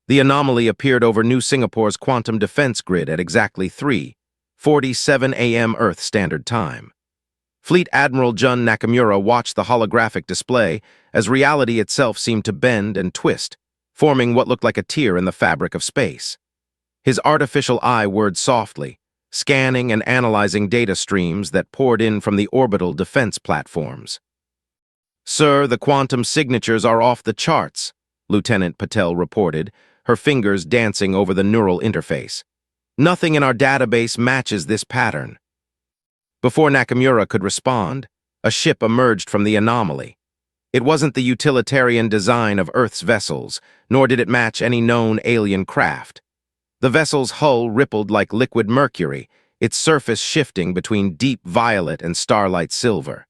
The anomaly appeared over New Singapore's quantum defense grid at exactly 3:47 a.m. Earth Standard Time. Fleet Admiral Jun Nakamura watched the holographic display as reality itself seemed to bend and twist, forming what looked like a tear in the fabric of space. His artificial eye whirred softly, scanning and analyzing data streams that poured in from the orbital defense platforms. "Sir, the quantum signatures are off the charts," Lieutenant Patel reported, her fingers dancing over the neural interface. "Nothing in our database matches this pattern." Before Nakamura could respond, a ship emerged from the anomaly. It wasn't the utilitarian design of Earth's vessels, nor did it match any known alien craft. The vessel's hull rippled like liquid mercury, its surface shifting between deep violet and starlight silver.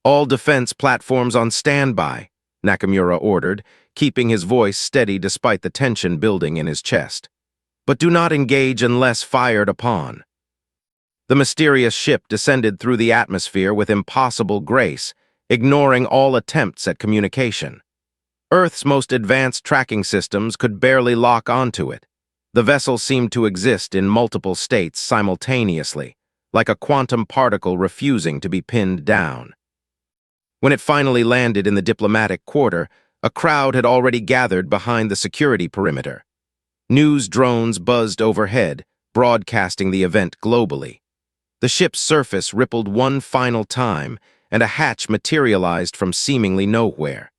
"All defense platforms on standby," Nakamura ordered, keeping his voice steady despite the tension building in his chest. "But do not engage unless fired upon." The mysterious ship descended through the atmosphere with impossible grace, ignoring all attempts at communication. Earth's most advanced tracking systems could barely lock onto it. The vessel seemed to exist in multiple states simultaneously, like a quantum particle refusing to be pinned down. When it finally landed in the diplomatic quarter, a crowd had already gathered behind the security perimeter. News drones buzzed overhead, broadcasting the event globally. The ship's surface rippled one final time, and a hatch materialized from seemingly nowhere.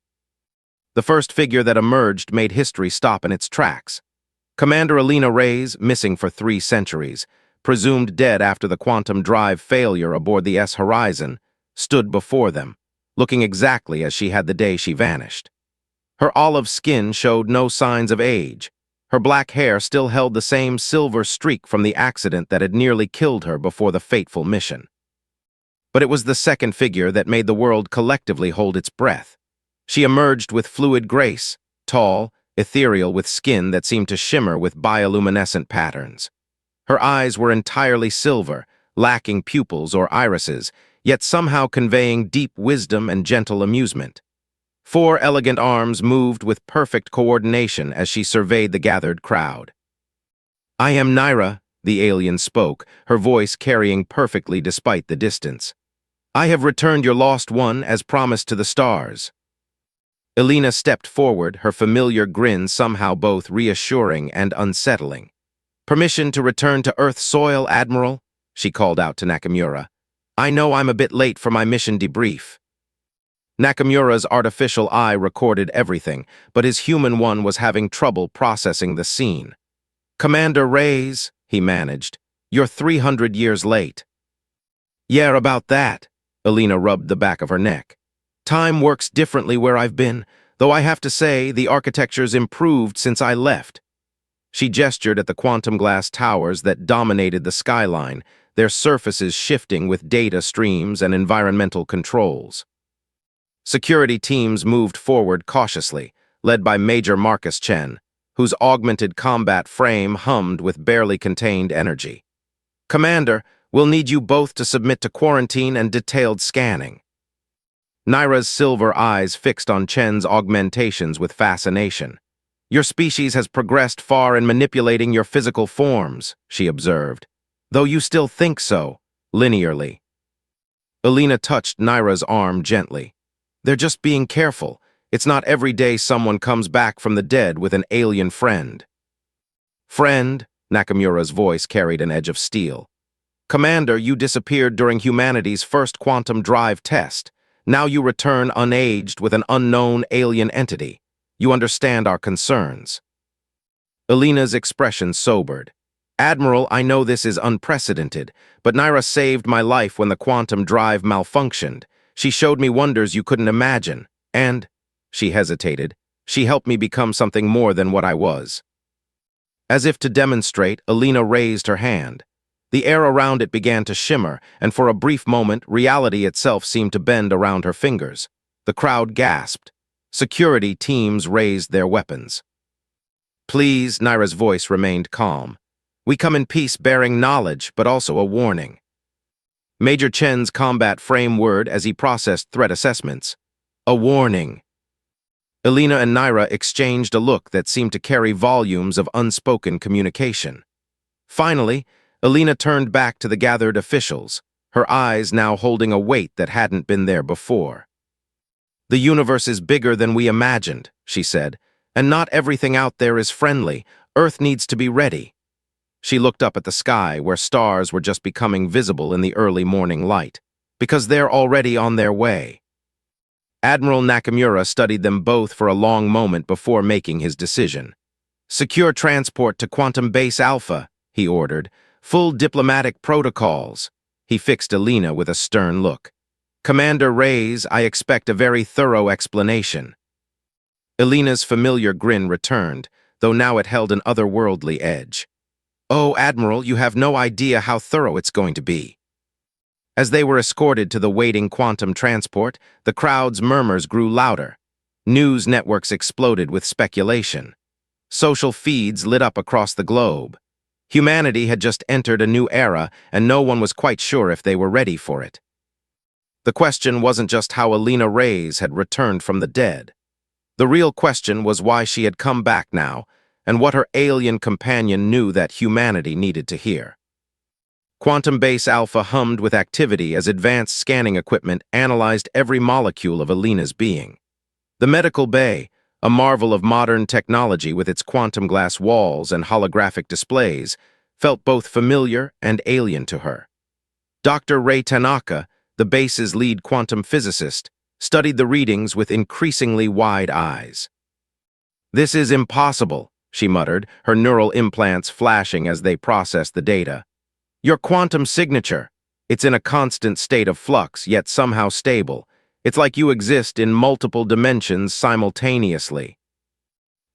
The first figure that emerged made history stop in its tracks. Commander Alina Reyes, missing for 3 centuries, presumed dead after the quantum drive failure aboard the S Horizon, stood before them, looking exactly as she had the day she vanished. Her olive skin showed no signs of age. Her black hair still held the same silver streak from the accident that had nearly killed her before the fateful mission. But it was the second figure that made the world collectively hold its breath. She emerged with fluid grace, tall, ethereal with skin that seemed to shimmer with bioluminescent patterns. Her eyes were entirely silver, lacking pupils or irises, yet somehow conveying deep wisdom and gentle amusement. 4 elegant arms moved with perfect coordination as she surveyed the gathered crowd. "I am Naira," the alien spoke, her voice carrying perfectly despite the distance. "I have returned your lost one as promised to the stars." Elena stepped forward, her familiar grin somehow both reassuring and unsettling. "Permission to return to Earth soil, Admiral?" she called out to Nakamura. "I know I'm a bit late for my mission debrief." Nakamura's artificial eye recorded everything, but his human one was having trouble processing the scene. "Commander Reyes," he managed, "you're 300 years late." "Yeah, about that," Elena rubbed the back of her neck. "Time works differently where I've been, though I have to say the architecture's improved since I left." She gestured at the quantum glass towers that dominated the skyline, their surfaces shifting with data streams and environmental controls. Security teams moved forward cautiously, led by Major Marcus Chen, whose augmented combat frame hummed with barely contained energy. "Commander, we'll need you both to submit to quarantine and detailed scanning." Naira's silver eyes fixed on Chen's augmentations with fascination. "Your species has progressed far in manipulating your physical forms," she observed, "though you still think so, linearly." Elena touched Naira's arm gently. "They're just being careful. It's not every day someone comes back from the dead with an alien friend." "Friend?" Nakamura's voice carried an edge of steel. "Commander, you disappeared during humanity's first quantum drive test. Now you return unaged with an unknown alien entity. You understand our concerns." Elena's expression sobered. "Admiral, I know this is unprecedented, but Naira saved my life when the quantum drive malfunctioned. She showed me wonders you couldn't imagine, and," she hesitated, "she helped me become something more than what I was." As if to demonstrate, Elena raised her hand. The air around it began to shimmer, and for a brief moment, reality itself seemed to bend around her fingers. The crowd gasped. Security teams raised their weapons. "Please," Naira's voice remained calm. "We come in peace bearing knowledge, but also a warning." Major Chen's combat frame whirred as he processed threat assessments. "A warning." Elena and Naira exchanged a look that seemed to carry volumes of unspoken communication. Finally, Elena turned back to the gathered officials, her eyes now holding a weight that hadn't been there before. "The universe is bigger than we imagined," she said, "and not everything out there is friendly. Earth needs to be ready." She looked up at the sky, where stars were just becoming visible in the early morning light, because they're already on their way. Admiral Nakamura studied them both for a long moment before making his decision. "Secure transport to Quantum Base Alpha," he ordered. "Full diplomatic protocols." He fixed Elena with a stern look. "Commander Reyes, I expect a very thorough explanation." Elena's familiar grin returned, though now it held an otherworldly edge. "Oh, Admiral, you have no idea how thorough it's going to be." As they were escorted to the waiting quantum transport, the crowd's murmurs grew louder. News networks exploded with speculation. Social feeds lit up across the globe. Humanity had just entered a new era, and no one was quite sure if they were ready for it. The question wasn't just how Elena Reyes had returned from the dead. The real question was why she had come back now, and what her alien companion knew that humanity needed to hear. Quantum Base Alpha hummed with activity as advanced scanning equipment analyzed every molecule of Elena's being. The medical bay, a marvel of modern technology with its quantum glass walls and holographic displays, felt both familiar and alien to her. Dr. Rei Tanaka, the base's lead quantum physicist, studied the readings with increasingly wide eyes. "This is impossible," she muttered, her neural implants flashing as they processed the data. "Your quantum signature. It's in a constant state of flux, yet somehow stable. It's like you exist in multiple dimensions simultaneously."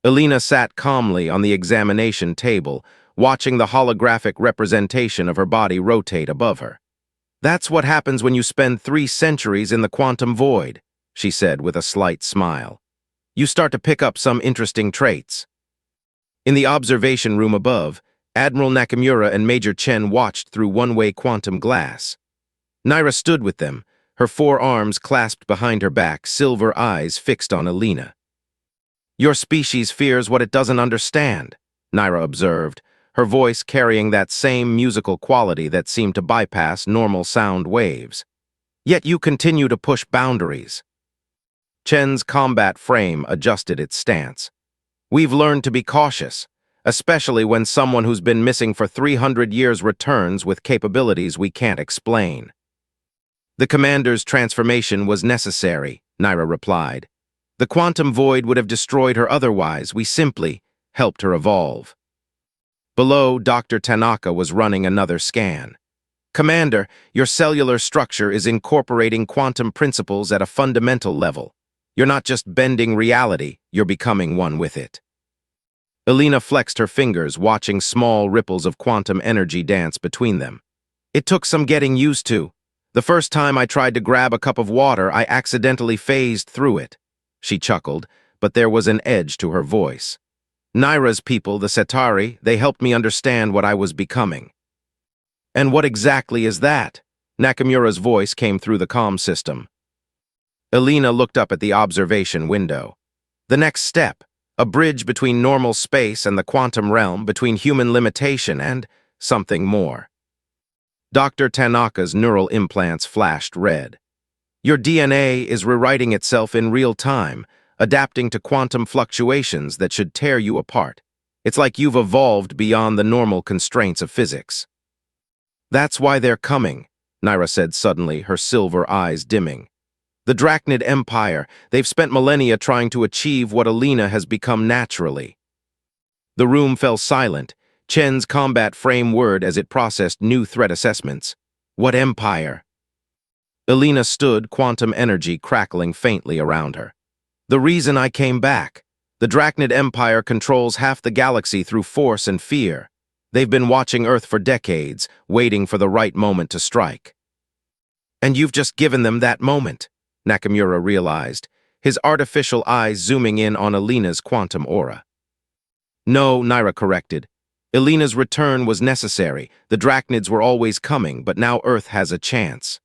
Elena sat calmly on the examination table, watching the holographic representation of her body rotate above her. "That's what happens when you spend 3 centuries in the quantum void," she said with a slight smile. "You start to pick up some interesting traits." In the observation room above, Admiral Nakamura and Major Chen watched through one-way quantum glass. Naira stood with them, her 4 arms clasped behind her back, silver eyes fixed on Elena. "Your species fears what it doesn't understand," Naira observed, her voice carrying that same musical quality that seemed to bypass normal sound waves. "Yet you continue to push boundaries." Chen's combat frame adjusted its stance. "We've learned to be cautious, especially when someone who's been missing for 300 years returns with capabilities we can't explain." "The commander's transformation was necessary," Naira replied. "The quantum void would have destroyed her otherwise. We simply helped her evolve." Below, Dr. Tanaka was running another scan. "Commander, your cellular structure is incorporating quantum principles at a fundamental level. You're not just bending reality, you're becoming one with it." Elena flexed her fingers, watching small ripples of quantum energy dance between them. "It took some getting used to. The first time I tried to grab a cup of water, I accidentally phased through it." She chuckled, but there was an edge to her voice. "Naira's people, the Setari, they helped me understand what I was becoming." "And what exactly is that?" Nakamura's voice came through the comm system. Elena looked up at the observation window. "The next step. A bridge between normal space and the quantum realm, between human limitation and something more." Dr. Tanaka's neural implants flashed red. "Your DNA is rewriting itself in real time, adapting to quantum fluctuations that should tear you apart. It's like you've evolved beyond the normal constraints of physics." "That's why they're coming," Naira said suddenly, her silver eyes dimming. "The Drachnid Empire, they've spent millennia trying to achieve what Elena has become naturally." The room fell silent, Chen's combat frame whirred as it processed new threat assessments. "What empire?" Elena stood, quantum energy crackling faintly around her. "The reason I came back. The Drachnid Empire controls half the galaxy through force and fear. They've been watching Earth for decades, waiting for the right moment to strike." "And you've just given them that moment," Nakamura realized, his artificial eyes zooming in on Elena's quantum aura. "No," Naira corrected. "Elena's return was necessary. The Drachnids were always coming, but now Earth has a chance."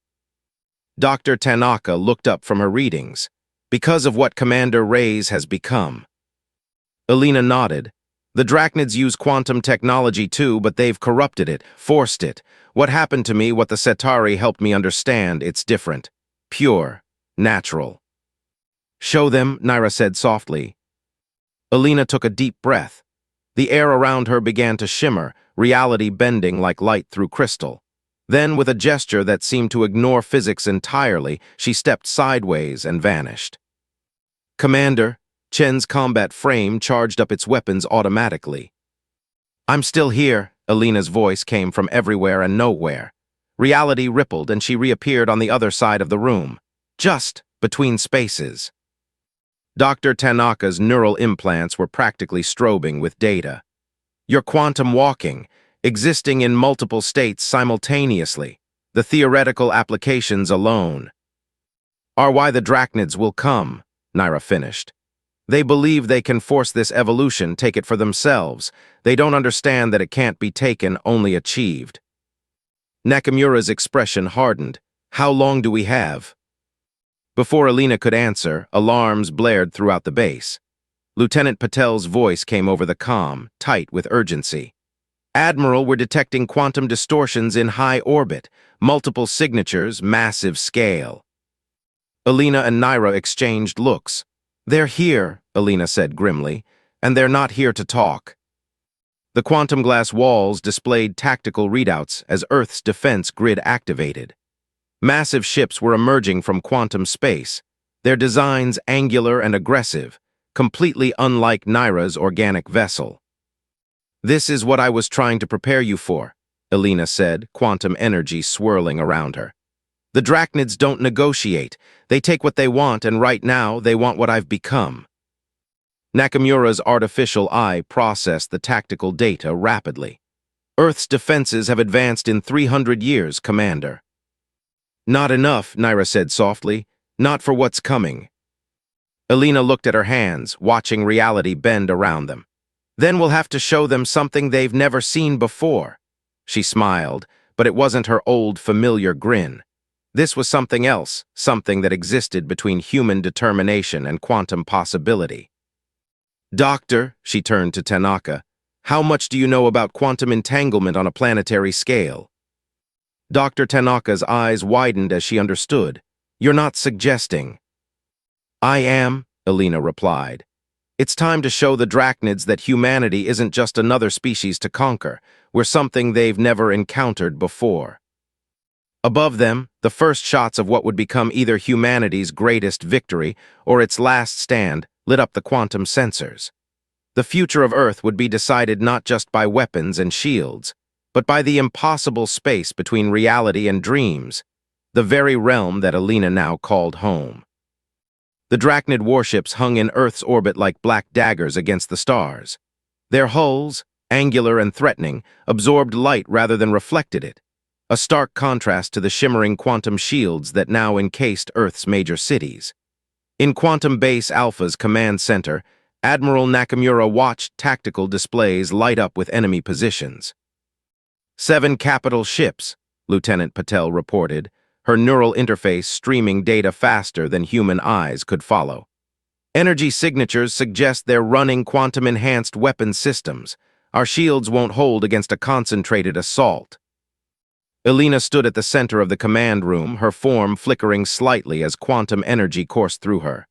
Dr. Tanaka looked up from her readings. because of what Commander Reyes has become. Alina nodded. The Drachnids use quantum technology too, but they've corrupted it, forced it. What happened to me, what the Centauri helped me understand, it's different. Pure. Natural. Show them, Naira said softly. Alina took a deep breath. The air around her began to shimmer, reality bending like light through crystal. Then, with a gesture that seemed to ignore physics entirely, she stepped sideways and vanished. Commander, Chen's combat frame charged up its weapons automatically. I'm still here, Alina's voice came from everywhere and nowhere. Reality rippled and she reappeared on the other side of the room, just between spaces. Dr. Tanaka's neural implants were practically strobing with data. You're quantum walking, existing in multiple states simultaneously, the theoretical applications alone. Are why the Drachnids will come, Naira finished. They believe they can force this evolution, take it for themselves. They don't understand that it can't be taken, only achieved. Nakamura's expression hardened. How long do we have? Before Alina could answer, alarms blared throughout the base. Lieutenant Patel's voice came over the comm, tight with urgency. Admiral, we're detecting quantum distortions in high orbit, multiple signatures, massive scale. Alina and Naira exchanged looks. They're here, Alina said grimly, and they're not here to talk. The quantum glass walls displayed tactical readouts as Earth's defense grid activated. Massive ships were emerging from quantum space, their designs angular and aggressive, completely unlike Naira's organic vessel. This is what I was trying to prepare you for, Alina said, quantum energy swirling around her. The Drachnids don't negotiate. They take what they want, and right now, they want what I've become. Nakamura's artificial eye processed the tactical data rapidly. Earth's defenses have advanced in 300 years, Commander. Not enough, Naira said softly. Not for what's coming. Alina looked at her hands, watching reality bend around them. Then we'll have to show them something they've never seen before. She smiled, but it wasn't her old, familiar grin. This was something else, something that existed between human determination and quantum possibility. Doctor, she turned to Tanaka, how much do you know about quantum entanglement on a planetary scale? Dr. Tanaka's eyes widened as she understood. You're not suggesting. I am, Alina replied. It's time to show the Drachnids that humanity isn't just another species to conquer. We're something they've never encountered before. Above them, the first shots of what would become either humanity's greatest victory or its last stand lit up the quantum sensors. The future of Earth would be decided not just by weapons and shields, but by the impossible space between reality and dreams, the very realm that Alina now called home. The Drachnid warships hung in Earth's orbit like black daggers against the stars. Their hulls, angular and threatening, absorbed light rather than reflected it, a stark contrast to the shimmering quantum shields that now encased Earth's major cities. In Quantum Base Alpha's command center, Admiral Nakamura watched tactical displays light up with enemy positions. 7 capital ships, Lieutenant Patel reported, her neural interface streaming data faster than human eyes could follow. Energy signatures suggest they're running quantum-enhanced weapon systems. Our shields won't hold against a concentrated assault. Alina stood at the center of the command room, her form flickering slightly as quantum energy coursed through her.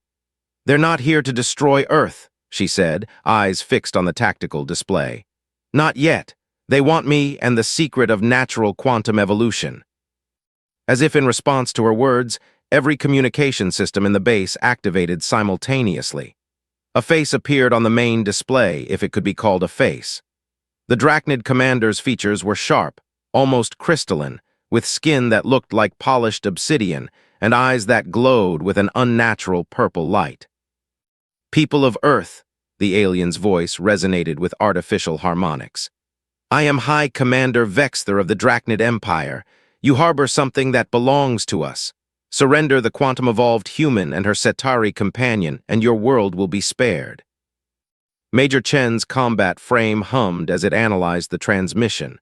They're not here to destroy Earth, she said, eyes fixed on the tactical display. Not yet. They want me and the secret of natural quantum evolution. As if in response to her words, every communication system in the base activated simultaneously. A face appeared on the main display, if it could be called a face. The Drachnid commander's features were sharp, almost crystalline, with skin that looked like polished obsidian and eyes that glowed with an unnatural purple light. People of Earth, the alien's voice resonated with artificial harmonics. I am High Commander Vexther of the Drachnid Empire. You harbor something that belongs to us. Surrender the quantum-evolved human and her Centauri companion, and your world will be spared. Major Chen's combat frame hummed as it analyzed the transmission.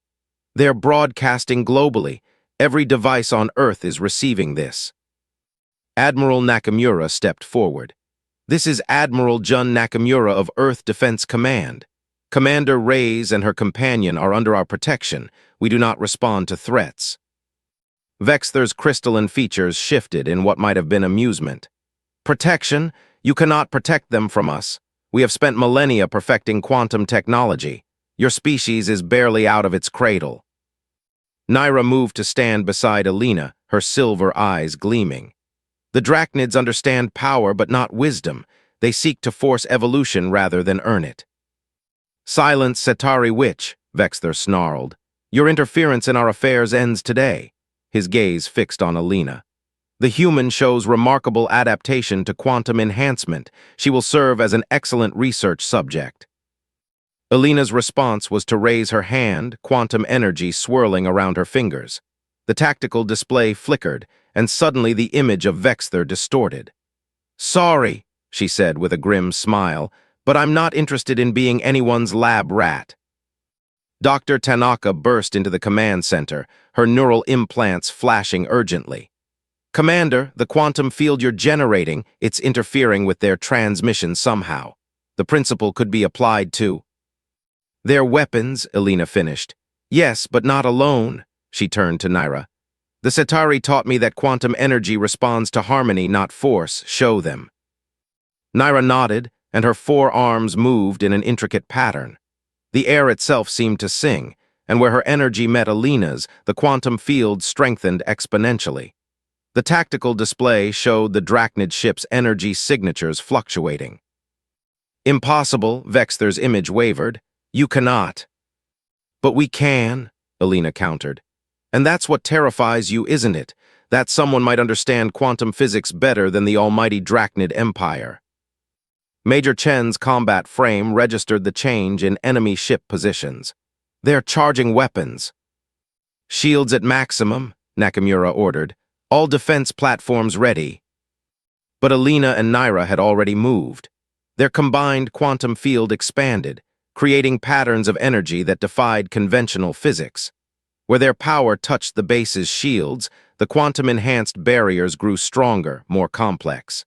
They're broadcasting globally. Every device on Earth is receiving this. Admiral Nakamura stepped forward. "This is Admiral Jun Nakamura of Earth Defense Command. Commander Reyes and her companion are under our protection. We do not respond to threats." Vexther's crystalline features shifted in what might have been amusement. "Protection? You cannot protect them from us. We have spent millennia perfecting quantum technology. Your species is barely out of its cradle." Naira moved to stand beside Alina, her silver eyes gleaming. "The Drachnids understand power but not wisdom. They seek to force evolution rather than earn it." "Silence, Setari witch," Vexther snarled. "Your interference in our affairs ends today." His gaze fixed on Alina. "The human shows remarkable adaptation to quantum enhancement. She will serve as an excellent research subject." Alina's response was to raise her hand, quantum energy swirling around her fingers. The tactical display flickered, and suddenly the image of Vexther distorted. "Sorry," she said with a grim smile, "but I'm not interested in being anyone's lab rat." Dr. Tanaka burst into the command center, her neural implants flashing urgently. "Commander, the quantum field you're generating, it's interfering with their transmission somehow. The principle could be applied to—" "Their weapons," Alina finished. "Yes, but not alone," she turned to Naira. "The Setari taught me that quantum energy responds to harmony, not force. Show them." Naira nodded, and her four arms moved in an intricate pattern. The air itself seemed to sing, and where her energy met Alina's, the quantum field strengthened exponentially. The tactical display showed the Drachnid ship's energy signatures fluctuating. "Impossible," Vexther's image wavered. "You cannot." "But we can," Alina countered. "And that's what terrifies you, isn't it? That someone might understand quantum physics better than the almighty Drachnid Empire." Major Chen's combat frame registered the change in enemy ship positions. "They're charging weapons." "Shields at maximum," Nakamura ordered. "All defense platforms ready." But Alina and Naira had already moved. Their combined quantum field expanded, creating patterns of energy that defied conventional physics. Where their power touched the base's shields, the quantum-enhanced barriers grew stronger, more complex.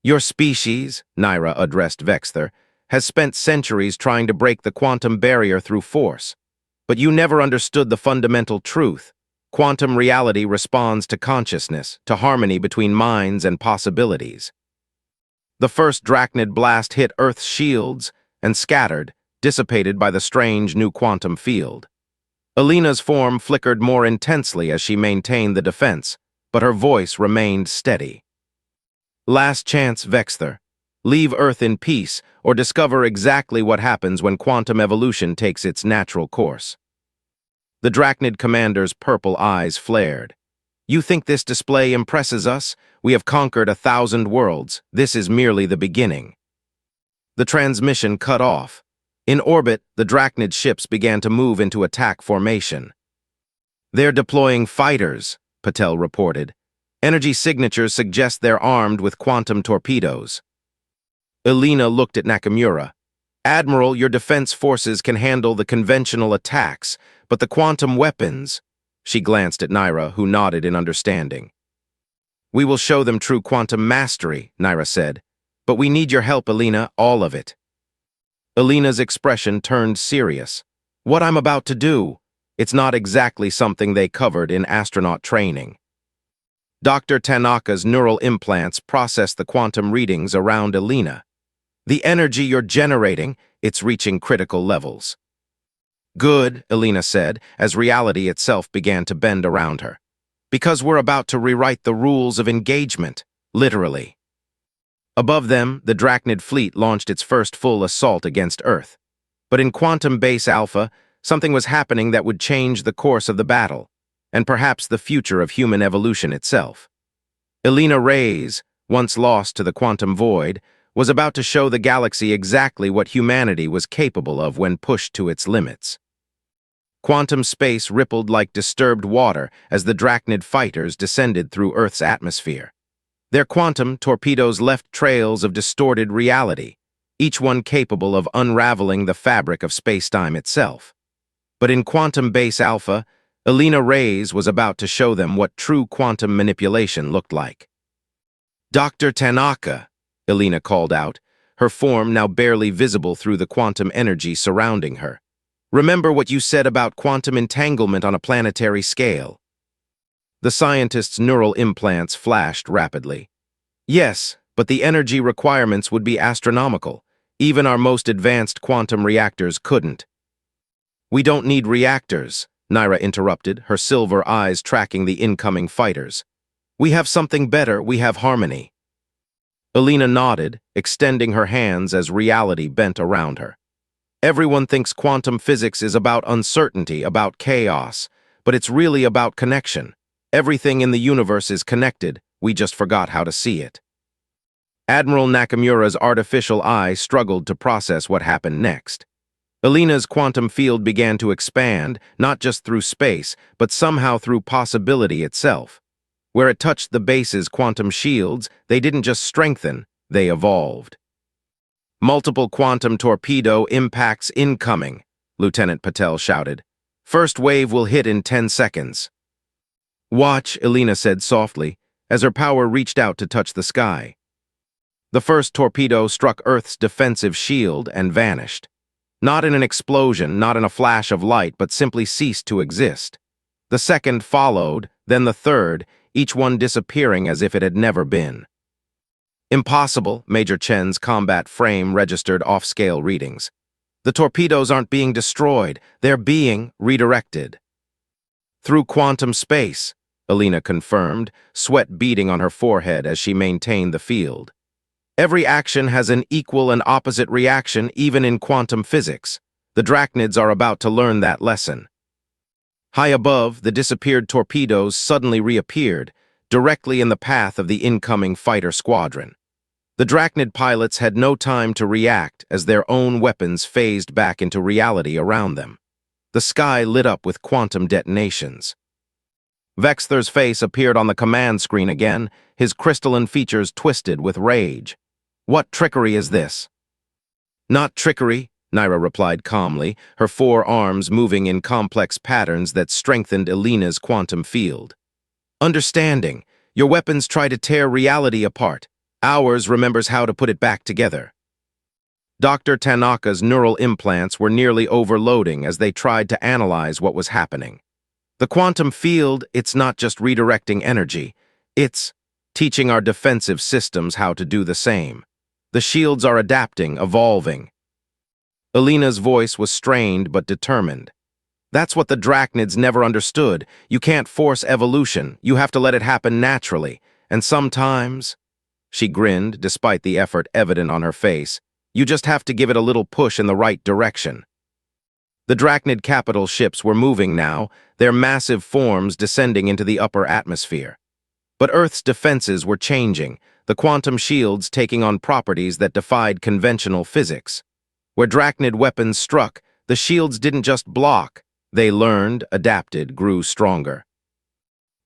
"Your species," Naira addressed Vexther, "has spent centuries trying to break the quantum barrier through force. But you never understood the fundamental truth. Quantum reality responds to consciousness, to harmony between minds and possibilities." The first Drachnid blast hit Earth's shields and scattered, dissipated by the strange new quantum field. Alina's form flickered more intensely as she maintained the defense, but her voice remained steady. "Last chance, Vexther. Leave Earth in peace, or discover exactly what happens when quantum evolution takes its natural course." The Drachnid commander's purple eyes flared. "You think this display impresses us? We have conquered 1,000 worlds. This is merely the beginning." The transmission cut off. In orbit, the Drachnid ships began to move into attack formation. "They're deploying fighters," Patel reported. "Energy signatures suggest they're armed with quantum torpedoes." Alina looked at Nakamura. "Admiral, your defense forces can handle the conventional attacks, but the quantum weapons—" She glanced at Naira, who nodded in understanding. "We will show them true quantum mastery," Naira said. "But we need your help, Alina, all of it." Alina's expression turned serious. "What I'm about to do, it's not exactly something they covered in astronaut training." Dr. Tanaka's neural implants processed the quantum readings around Alina. "The energy you're generating, it's reaching critical levels." "Good," Alina said, as reality itself began to bend around her. "Because we're about to rewrite the rules of engagement, literally." Above them, the Drachnid fleet launched its first full assault against Earth. But in Quantum Base Alpha, something was happening that would change the course of the battle, and perhaps the future of human evolution itself. Alina Reyes, once lost to the quantum void, was about to show the galaxy exactly what humanity was capable of when pushed to its limits. Quantum space rippled like disturbed water as the Drachnid fighters descended through Earth's atmosphere. Their quantum torpedoes left trails of distorted reality, each one capable of unraveling the fabric of space-time itself. But in Quantum Base Alpha, Alina Reyes was about to show them what true quantum manipulation looked like. Dr. Tanaka, Elena called out, her form now barely visible through the quantum energy surrounding her. Remember what you said about quantum entanglement on a planetary scale. The scientist's neural implants flashed rapidly. Yes, but the energy requirements would be astronomical. Even our most advanced quantum reactors couldn't. We don't need reactors, Naira interrupted, her silver eyes tracking the incoming fighters. We have something better, we have harmony. Elena nodded, extending her hands as reality bent around her. Everyone thinks quantum physics is about uncertainty, about chaos, but it's really about connection. Everything in the universe is connected, we just forgot how to see it. Admiral Nakamura's artificial eye struggled to process what happened next. Elena's quantum field began to expand, not just through space, but somehow through possibility itself. Where it touched the base's quantum shields, they didn't just strengthen, they evolved. Multiple quantum torpedo impacts incoming, Lieutenant Patel shouted. First wave will hit in 10 seconds. Watch, Elena said softly, as her power reached out to touch the sky. The first torpedo struck Earth's defensive shield and vanished. Not in an explosion, not in a flash of light, but simply ceased to exist. The second followed, then the third, each one disappearing as if it had never been. Impossible, Major Chen's combat frame registered off-scale readings. The torpedoes aren't being destroyed, they're being redirected. Through quantum space, Elena confirmed, sweat beading on her forehead as she maintained the field. Every action has an equal and opposite reaction, even in quantum physics. The Drachnids are about to learn that lesson. High above, the disappeared torpedoes suddenly reappeared, directly in the path of the incoming fighter squadron. The Drachnid pilots had no time to react as their own weapons phased back into reality around them. The sky lit up with quantum detonations. Vexther's face appeared on the command screen again, his crystalline features twisted with rage. What trickery is this? Not trickery, Naira replied calmly, her four arms moving in complex patterns that strengthened Elena's quantum field. Understanding. Your weapons try to tear reality apart. Ours remembers how to put it back together. Dr. Tanaka's neural implants were nearly overloading as they tried to analyze what was happening. The quantum field, it's not just redirecting energy. It's teaching our defensive systems how to do the same. The shields are adapting, evolving. Elena's voice was strained but determined. That's what the Drachnids never understood. You can't force evolution. You have to let it happen naturally. And sometimes, she grinned despite the effort evident on her face, you just have to give it a little push in the right direction. The Drachnid capital ships were moving now, their massive forms descending into the upper atmosphere. But Earth's defenses were changing, the quantum shields taking on properties that defied conventional physics. Where Drachnid weapons struck, the shields didn't just block. They learned, adapted, grew stronger.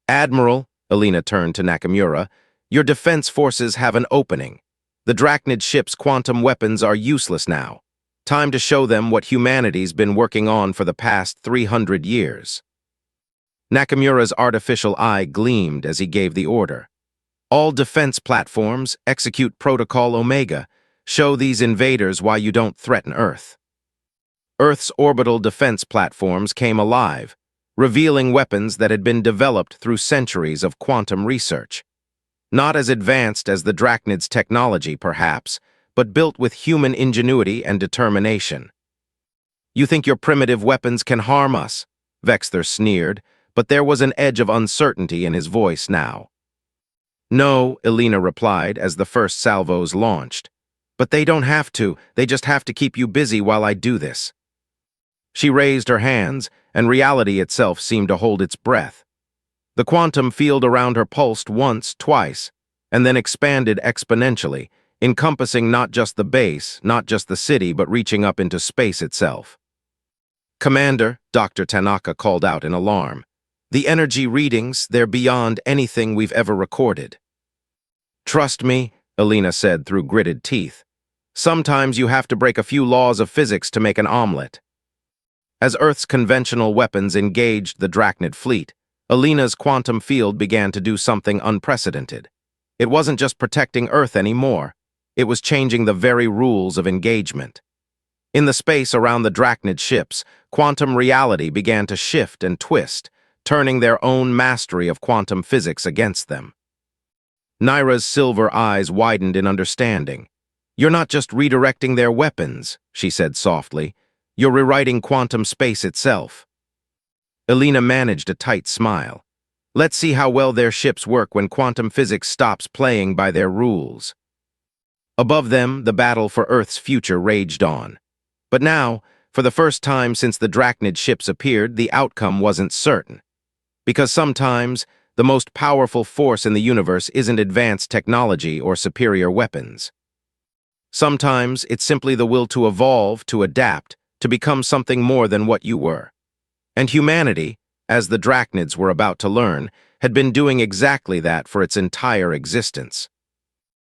Admiral, Elena turned to Nakamura, your defense forces have an opening. The Drachnid ship's quantum weapons are useless now. Time to show them what humanity's been working on for the past 300 years. Nakamura's artificial eye gleamed as he gave the order. All defense platforms execute Protocol Omega. Show these invaders why you don't threaten Earth. Earth's orbital defense platforms came alive, revealing weapons that had been developed through centuries of quantum research. Not as advanced as the Drachnid's technology, perhaps, but built with human ingenuity and determination. You think your primitive weapons can harm us? Vexther sneered, but there was an edge of uncertainty in his voice now. No, Elena replied as the first salvos launched. But they don't have to, they just have to keep you busy while I do this. She raised her hands, and reality itself seemed to hold its breath. The quantum field around her pulsed once, twice, and then expanded exponentially, encompassing not just the base, not just the city, but reaching up into space itself. Commander, Dr. Tanaka called out in alarm. The energy readings, they're beyond anything we've ever recorded. Trust me, Elena said through gritted teeth. Sometimes you have to break a few laws of physics to make an omelet. As Earth's conventional weapons engaged the Drachnid fleet, Elena's quantum field began to do something unprecedented. It wasn't just protecting Earth anymore. It was changing the very rules of engagement. In the space around the Drachnid ships, quantum reality began to shift and twist, turning their own mastery of quantum physics against them. Naira's silver eyes widened in understanding. "You're not just redirecting their weapons," she said softly. "You're rewriting quantum space itself." Elena managed a tight smile. "Let's see how well their ships work when quantum physics stops playing by their rules." Above them, the battle for Earth's future raged on. But now, for the first time since the Drachnid ships appeared, the outcome wasn't certain. Because sometimes, the most powerful force in the universe isn't advanced technology or superior weapons. Sometimes, it's simply the will to evolve, to adapt, to become something more than what you were. And humanity, as the Drachnids were about to learn, had been doing exactly that for its entire existence.